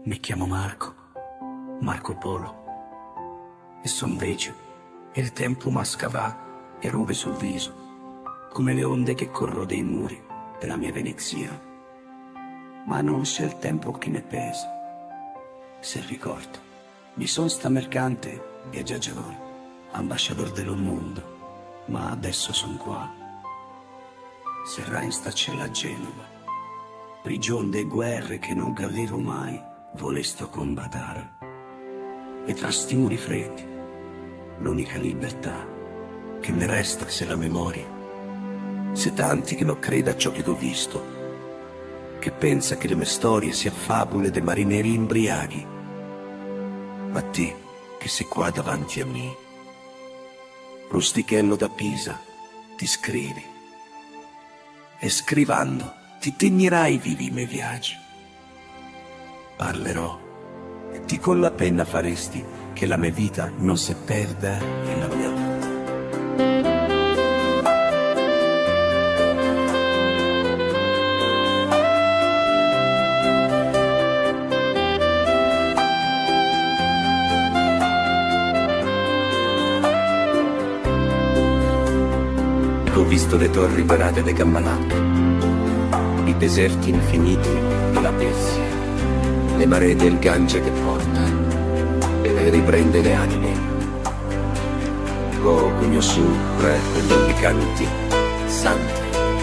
Mi chiamo Marco Polo, e son vecchio, e il tempo mascava e ruve sul viso, come le onde che corrono dei muri della mia Venezia. Ma non c'è il tempo che ne pesa. Se ricordo, mi son sta mercante, viaggiatore, ambasciatore dello mondo, ma adesso son qua. Serrai sta cella a Genova, prigione de guerre che non gallevo mai, volesto combattere. E tra sti muri freddi, l'unica libertà che mi resta se la memoria. Se tanti che non crede a ciò che ho visto, che pensa che le mie storie sia fabule dei marineri imbriachi. Ma te, che sei qua davanti a me, rustichello da Pisa, ti scrivi, e scrivando ti tegnerai vivi i miei viaggi. Parlerò, e ti con la penna faresti che la mia vita non si perda nella mia vita. Ho visto le torri parate dei campanacci, i deserti infiniti della Persia, le maree del Gange che porta e riprende le anime. Cogno su re degli canti santi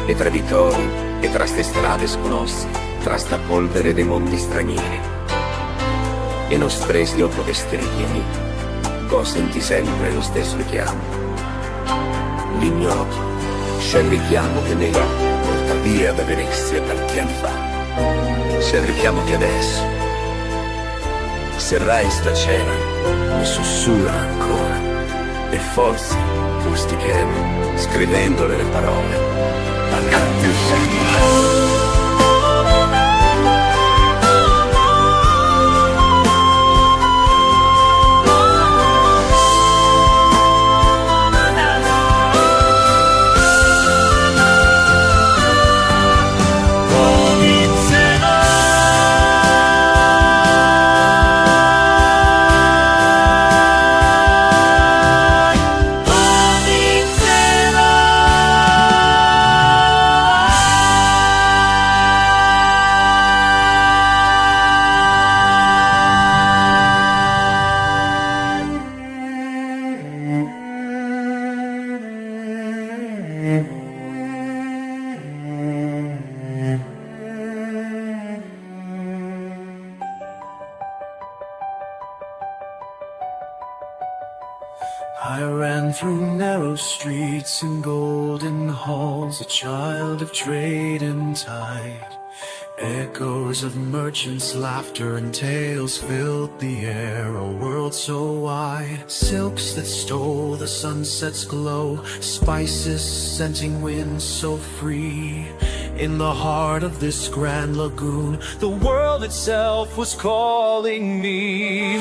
e traditori, e tra ste strade sconosce, tra sta polvere dei mondi stranieri, e non stresi dopo che streghi, senti sempre lo stesso richiamo. L'ignoto c'è il richiamo che nega porta via da Venezia tanti anni fa. C'è il richiamo che adesso, se rai sta cena, mi sussurra ancora, e forse tu stichemo, scrivendole le parole, accanto il secolo. I ran through narrow streets and golden halls, a child of trade and tide. Echoes of merchants' laughter and tales filled the air, a world so wide. Silks that stole the sunset's glow, spices scenting winds so free. In the heart of this grand lagoon, the world itself was calling me.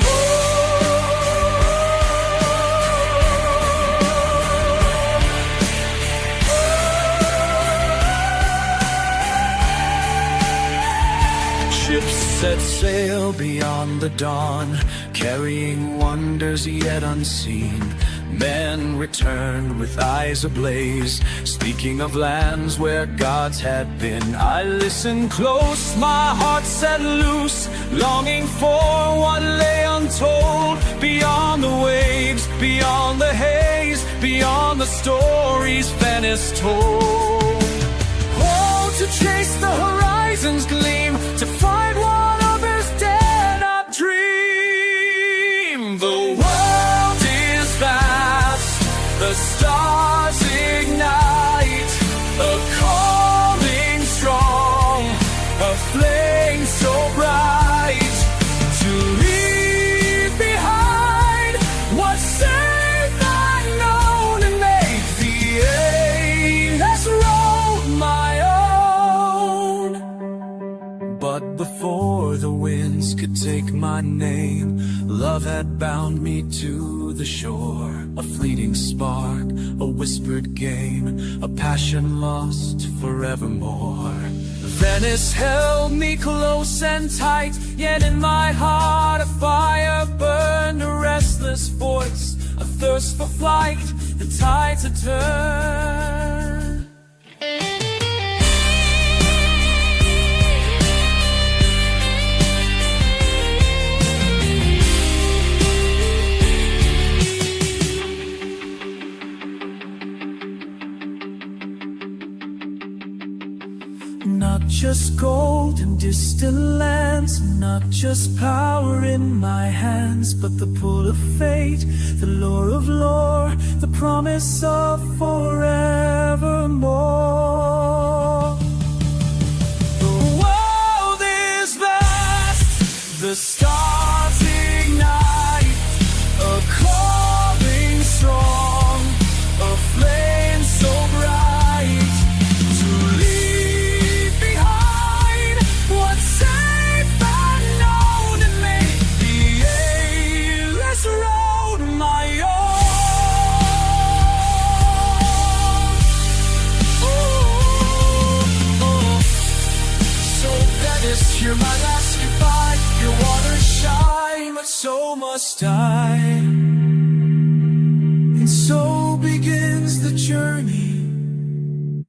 Ships set sail beyond the dawn, carrying wonders yet unseen. Men returned with eyes ablaze, speaking of lands where gods had been. I listened close, my heart set loose, longing for what lay untold. Beyond the waves, beyond the haze, beyond the stories Venice told. Oh, to chase the horizon's gleam, to find what others dare not dream. The world is vast, the stars ignite, a calling strong, a flame so bright, to leave behind what's safe unknown and make the aimless road my own. But before the winds could take my name, love had bound me to the shore. A fleeting spark, a whispered game, a passion lost forevermore. Venice held me close and tight, yet in my heart a fire burned, a restless voice, a thirst for flight, the tides had turned. Not just gold and distant lands, not just power in my hands, but the pull of fate, the lure of lore, the promise of forevermore. The world is vast, the stars ignite, a calling strong, a flame so bright. You're my last goodbye, your waters shine, but so must I. And so begins the journey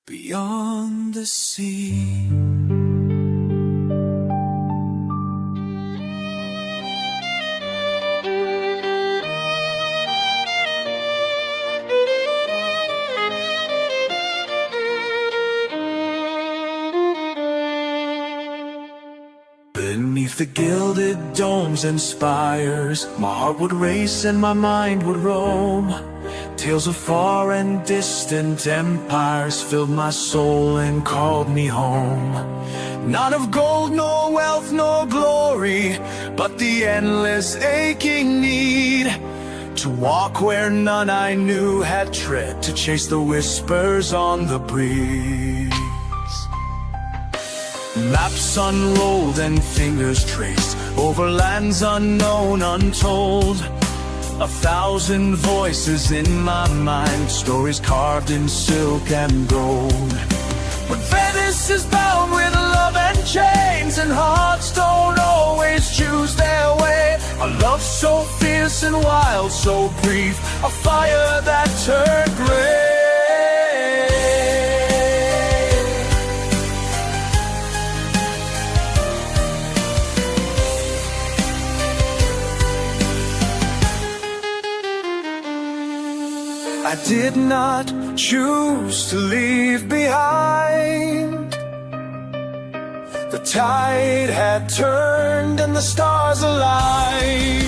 beyond the sea. Beneath the gilded domes and spires, my heart would race and my mind would roam. Tales of far and distant empires filled my soul and called me home. Not of gold, nor wealth, nor glory, but the endless aching need to walk where none I knew had tread, to chase the whispers on the breeze. Maps unrolled and fingers traced over lands unknown, untold. 1,000 voices in my mind, stories carved in silk and gold. But Venice is bound with love and chains, and hearts don't always choose their way. A love so fierce and wild, so brief, a fire that turned gray. I did not choose to leave behind. The tide had turned and the stars aligned.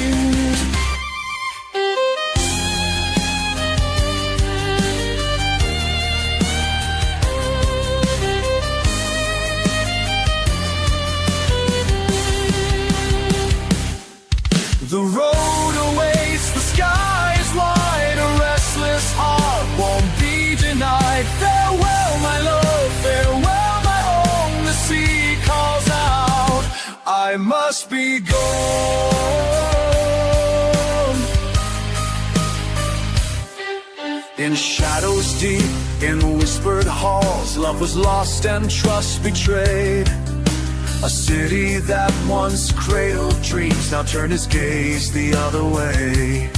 The road awaits, the sky is wide, a restless heart won't be denied. Farewell, my love, farewell, my home, the sea calls out, I must be gone. In shadows deep, in whispered halls, love was lost and trust betrayed. A city that once cradled dreams now turned its gaze the other way.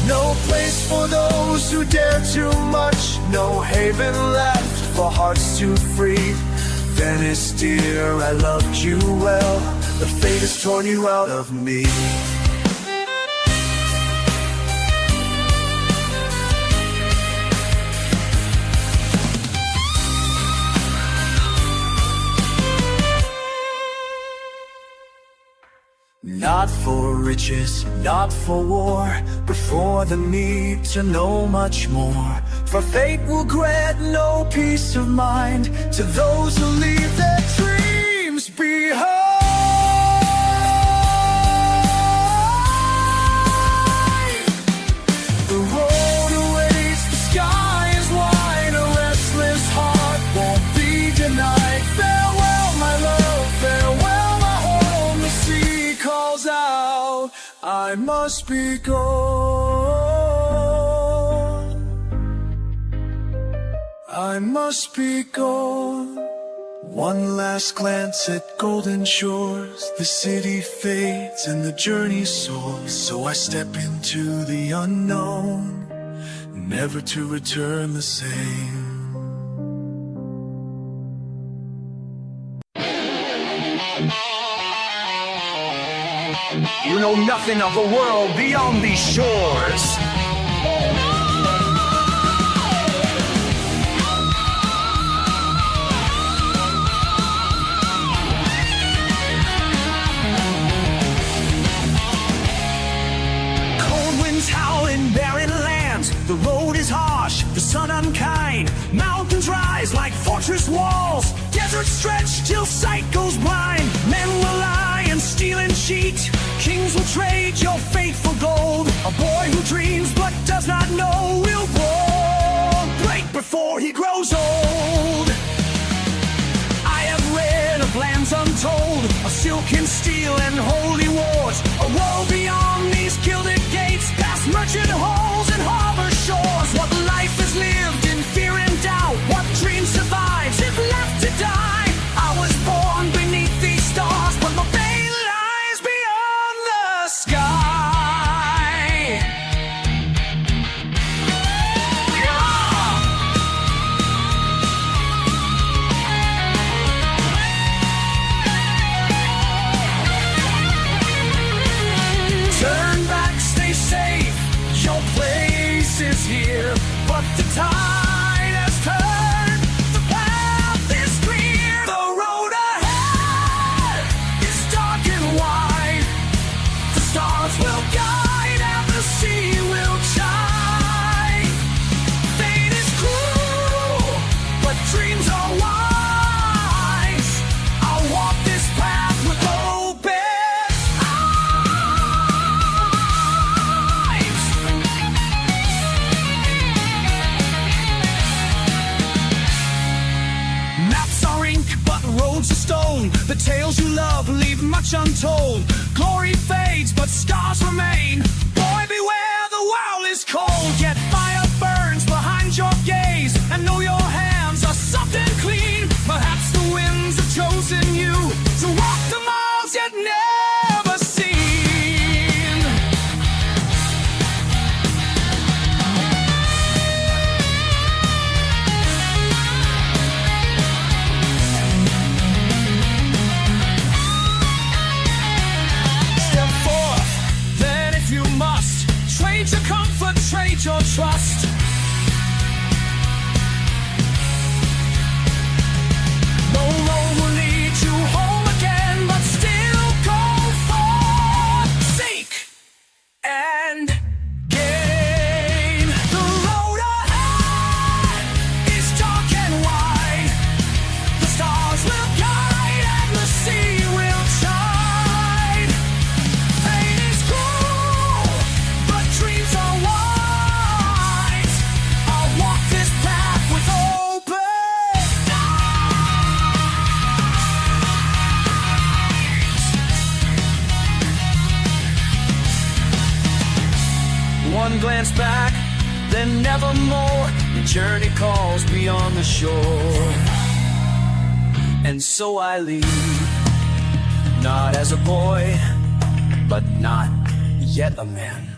No place for those who dare too much, no haven left for hearts too free. Venice, dear, I loved you well, the fate has torn you out of me. Not for riches, not for war, but for the need to know much more. For fate will grant no peace of mind to those who leave their dreams behind. The road awaits, the sky is wide, a restless heart won't be denied. Farewell, my love, farewell, my home, the sea calls out, I must be gone. I must be gone. One last glance at golden shores, the city fades and the journey soars. So I step into the unknown, never to return the same. You know nothing of the world beyond these shores. Howling barren lands, the road is harsh, the sun unkind. Mountains rise like fortress walls, deserts stretch till sight goes blind. Men will lie and steal and cheat, kings will trade your faithful gold. A boy who dreams but does not know will break before he grows old. I have read of lands untold, of silk and steel and holy wars, a world beyond these gilded gates, past merchant halls and harbor shores. What life is lived in fear and doubt, what dream survives if left to die. I was born beneath these stars, but my fate lies beyond the sky. Turn back, stay safe, your place is here. But the tide has turned, the path is clear. The road ahead is dark and wide, the stars will guide and the sea will chide. Fate is cruel, but dreams are wise. I'll walk this path with open roads of stone. The tales you love leave much untold. Glory fades, but scars remain. Boy, beware, the world is cold. Yet fire burns behind your gaze, and know your hands are soft and clean. Perhaps the winds have chosen you to walk the miles yet never seen. Trade your comfort, trade your trust. No road will lead you home again, but still go forth. Seek and gain. The road ahead is dark and wide. The stars will guide and the sea will chide. Fate is cruel, but dreams are wise. I'll walk this path with open eyes. One glance back, then nevermore. The journey calls beyond the shore. And so I leave, not as a boy, but not yet a man.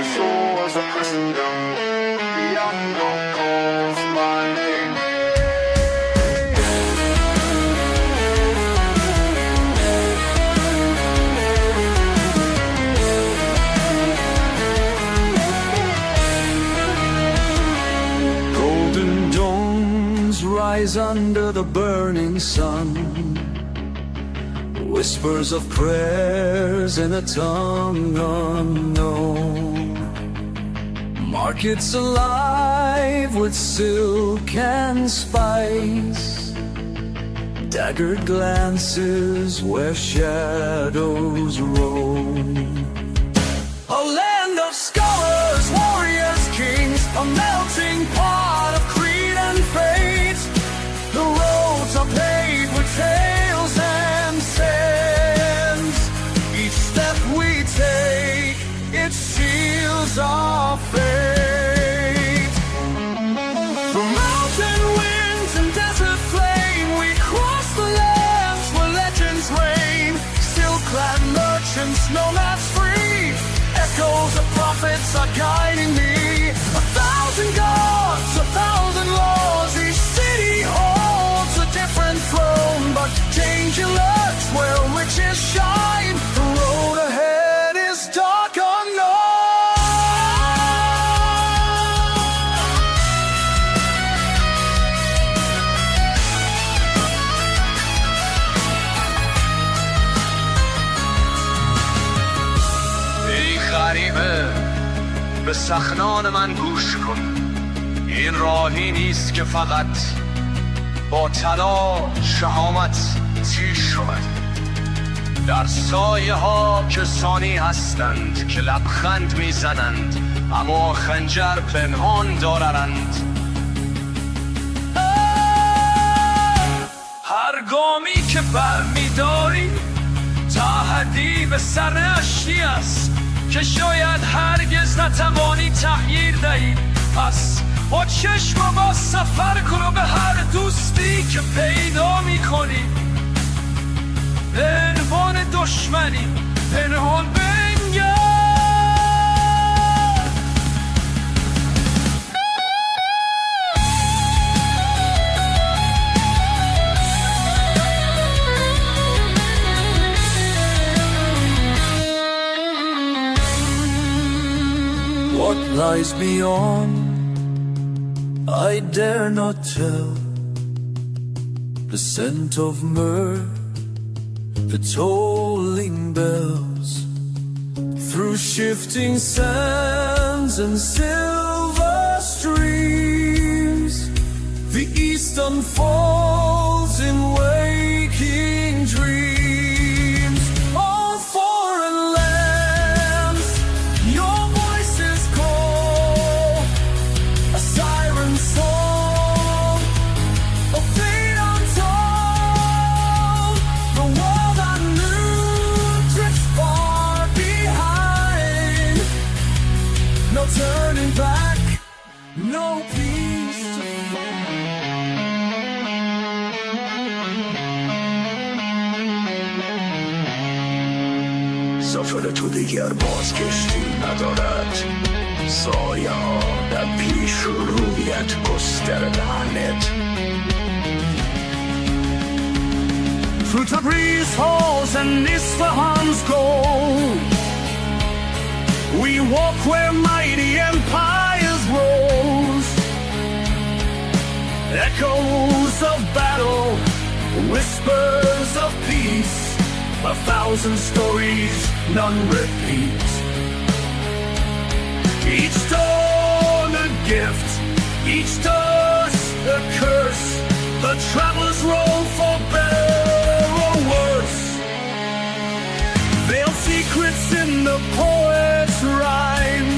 the shores of Christendom. The unknown calls my name. Golden dawns rise under the burning sun, whispers of prayers in a tongue unknown. Markets alive with silk and spice, daggered glances where shadows roam. A land of scholars, warriors, kings, a melting pot of creed and fate. The roads are paved with tales and sands. Each step we take, it seals our fate. From mountain winds and desert flame, we cross the lands where legends reign. Silk-clad merchants, nomads free, echoes of prophets are guiding me. 1,000 gods, 1,000 laws, each city holds a different throne, but change lurks where witches shine. The road ahead is dark unknown. ای غریبه به سخنان من گوش کن، این راهی نیست که فقط با طلا شهامت تیز شود. در سایه ها کسانی هستند که لبخند میزنند اما خنجر پنهان دارند. هر گامی که برمیداری تحدی به سر اشتی است که شاید هرگز نتوانی تغییر دهی. پس با چشم و با سفر کن و به هر دوستی که پیدا میکنی به عنوان دشمنی پنهان بنگر. What lies beyond, I dare not tell. The scent of myrrh, the tolling bells, through shifting sands and silver streams, the east unfolds in waking dreams. All foreign lands, your voices call, a siren song, a fate untold. The world I knew drifts far behind. No turning back, no peace to find. سفر تو دیگر بازگشتی ندارد، سایه ها در پیش رویت گسترده‌اند. Through Tabriz halls and Isfahan's gold, we walk where mighty empires rose. Echoes of battle, whispers of peace, 1,000 stories, none repeat. Each dawn a gift, each dust a curse. The travelers roll for better or worse. Veiled secrets in the poet's rhyme.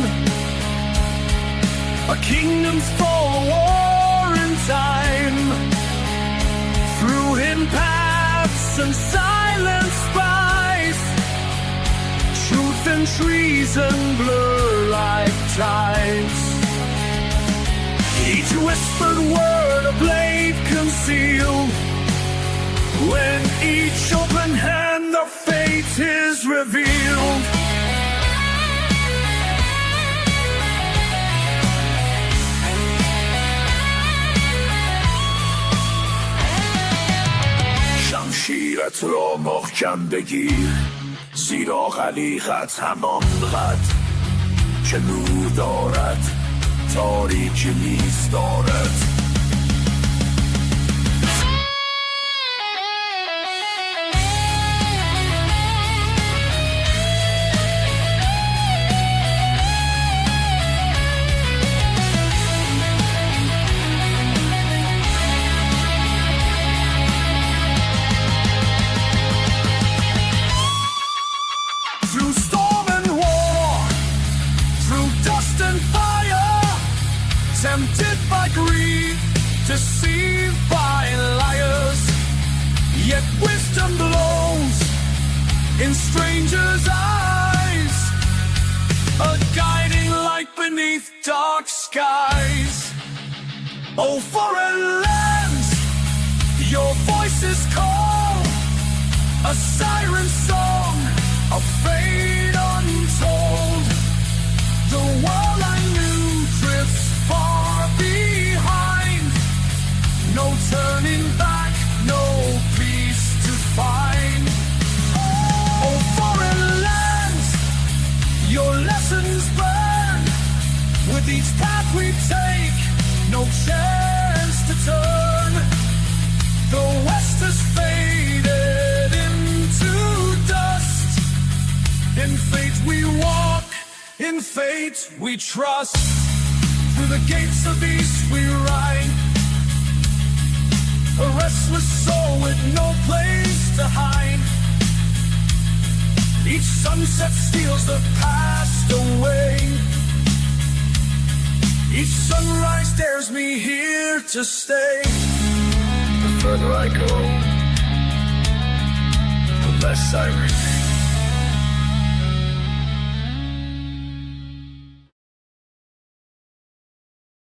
A kingdom's fall, a war in time. Through hidden paths and silent spies, truth and treason blur like tides. Each whispered word a blade concealed. When each open hand the fate is revealed. حیات را محکم بگیر، زیرا خلیقت همان قد که نور دارد تاریکی نیز دارد. Tempted by greed, deceived by liars, yet wisdom glows in strangers' eyes, a guiding light beneath dark skies. Oh, foreign lands, your voices call, a siren song, a fate untold. The world I knew drifts far behind, no turning back, no peace to find. Oh, foreign lands, your lessons burn, with each path we take, no chance to turn. The West has faded into dust, in fate we walk, in fate we trust. Through the gates of east we ride, a restless soul with no place to hide. Each sunset steals the past away, each sunrise dares me here to stay. The further I go, the less I remain.